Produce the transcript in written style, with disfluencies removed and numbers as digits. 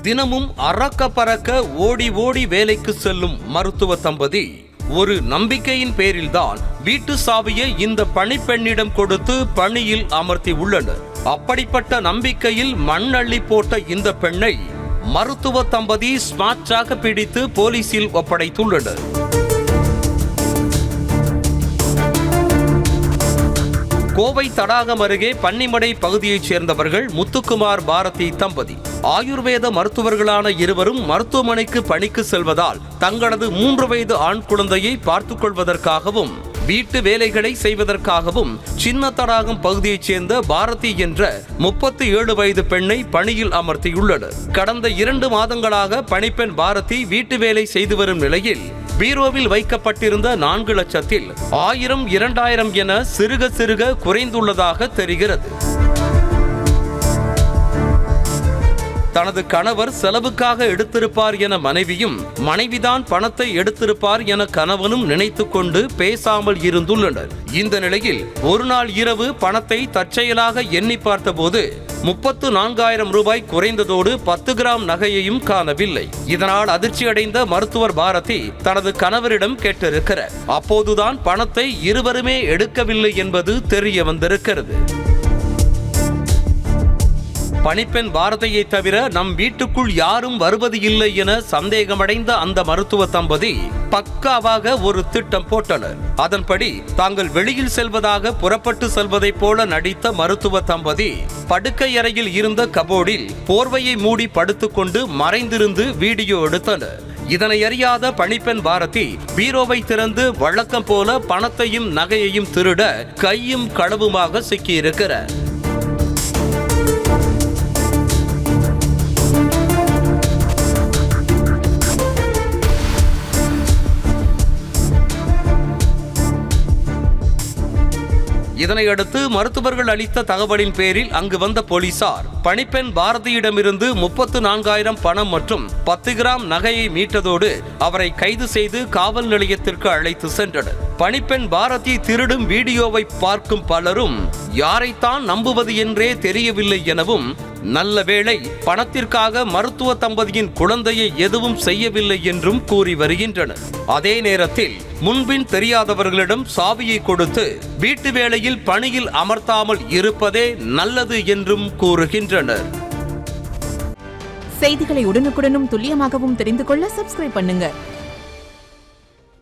தினமும் அறக்க பறக்க ஓடி ஓடி வேலைக்கு செல்லும் மருத்துவ தம்பதி ஒரு நம்பிக்கையின் பேரில்தான் வீட்டு சாவியை இந்த பணிப்பெண்ணிடம் கொடுத்து பணியில் அமர்த்தி உள்ளனர். அப்படிப்பட்ட நம்பிக்கையில் மண் அள்ளி போட்ட இந்த பெண்ணை மருத்துவ தம்பதி ஸ்மார்ட்டாக பிடித்து போலீசில் ஒப்படைத்துள்ளனர். கோவை தடாகம் அருகே பன்னிமடை பகுதியைச் சேர்ந்தவர்கள் முத்துக்குமார் பாரதி தம்பதி. ஆயுர்வேத மருத்துவர்களான இருவரும் மருத்துவமனைக்கு பணிக்கு செல்வதால் தங்களது 3 வயது ஆண் குழந்தையை பார்த்துக் கொள்வதற்காகவும் வீட்டு வேலைகளை செய்வதற்காகவும் சின்ன தடாகம் பகுதியைச் சேர்ந்த பாரதி என்ற 37 வயது பெண்ணை பணியில் அமர்த்தியுள்ளனர். கடந்த 2 மாதங்களாக பணிப்பெண் பாரதி வீட்டு வேலை செய்து வரும் நிலையில் பீரோவில் வைக்கப்பட்டிருந்த 4 லட்சத்தில் 1000, 2000 என சிறுக சிறுக குறைந்துள்ளதாக தெரிகிறது. தனது கணவர் செலவுக்காக எடுத்திருப்பார் என மனைவியும், மனைவிதான் பணத்தை எடுத்திருப்பார் என கணவனும் நினைத்து கொண்டு பேசாமல் இருந்துள்ளனர். இந்த நிலையில் ஒரு நாள் இரவு பணத்தை தற்செயலாக எண்ணி பார்த்தபோது 34,000 ரூபாய் குறைந்ததோடு 10 கிராம் நகையையும் காணவில்லை. இதனால் அதிர்ச்சியடைந்த மருத்துவர் பாரதி தனது கணவரிடம் கேட்டிருக்கிறார். அப்போதுதான் பணத்தை இருவருமே எடுக்கவில்லை என்பது தெரிய வந்திருக்கிறது. பணிப்பெண் பாரதியை தவிர நம் வீட்டுக்குள் யாரும் வருவது இல்லை என சந்தேகமடைந்த அந்த மருத்துவ தம்பதி பக்காவாக ஒரு திட்டம் போட்டனர். அதன்படி தாங்கள் வெளியில் செல்வதாக புறப்பட்டு செல்வதைப் போல நடித்த மருத்துவ தம்பதி படுக்கை அறையில் இருந்த கபோர்டில் போர்வையை மூடி படுத்துக்கொண்டு மறைந்திருந்து வீடியோ எடுத்தனர். இதனை அறியாத பணிப்பெண் பாரதி பீரோவை திறந்து வழக்கம் போல பணத்தையும் நகையையும் திருட கையும் களவுமாக சிக்கியிருக்கிறார். இதனையடுத்து மருத்துவர்கள் அளித்த தகவலின் பேரில் அங்கு வந்த போலீசார் பணிப்பெண் பாரதியிடமிருந்து 34,000 பணம் மற்றும் 10 கிராம் நகையை மீட்டதோடு அவரை கைது செய்து காவல் நிலையத்திற்கு அழைத்து சென்றனர். பணிப்பெண் பாரதி திருடும் வீடியோவை பார்க்கும் பலரும் யாரைத்தான் நம்புவது என்றே தெரியவில்லை எனவும், நல்ல வேளை பணத்திற்காக மருத்துவ தம்பதியின் குழந்தையை எதுவும் செய்யவில்லை என்றும் கூறி வருகின்றனர். அதே நேரத்தில் முன்பின் தெரியாதவர்களிடம் சாவியை கொடுத்து வீட்டு வேளையில் பணியில் அமர்த்தாமல் இருப்பதே நல்லது என்றும் கூறுகின்றனர். செய்திகளை உடனுக்குடனும் துல்லியமாகவும் தெரிந்து கொள்ள சப்ஸ்கிரைப் பண்ணுங்க.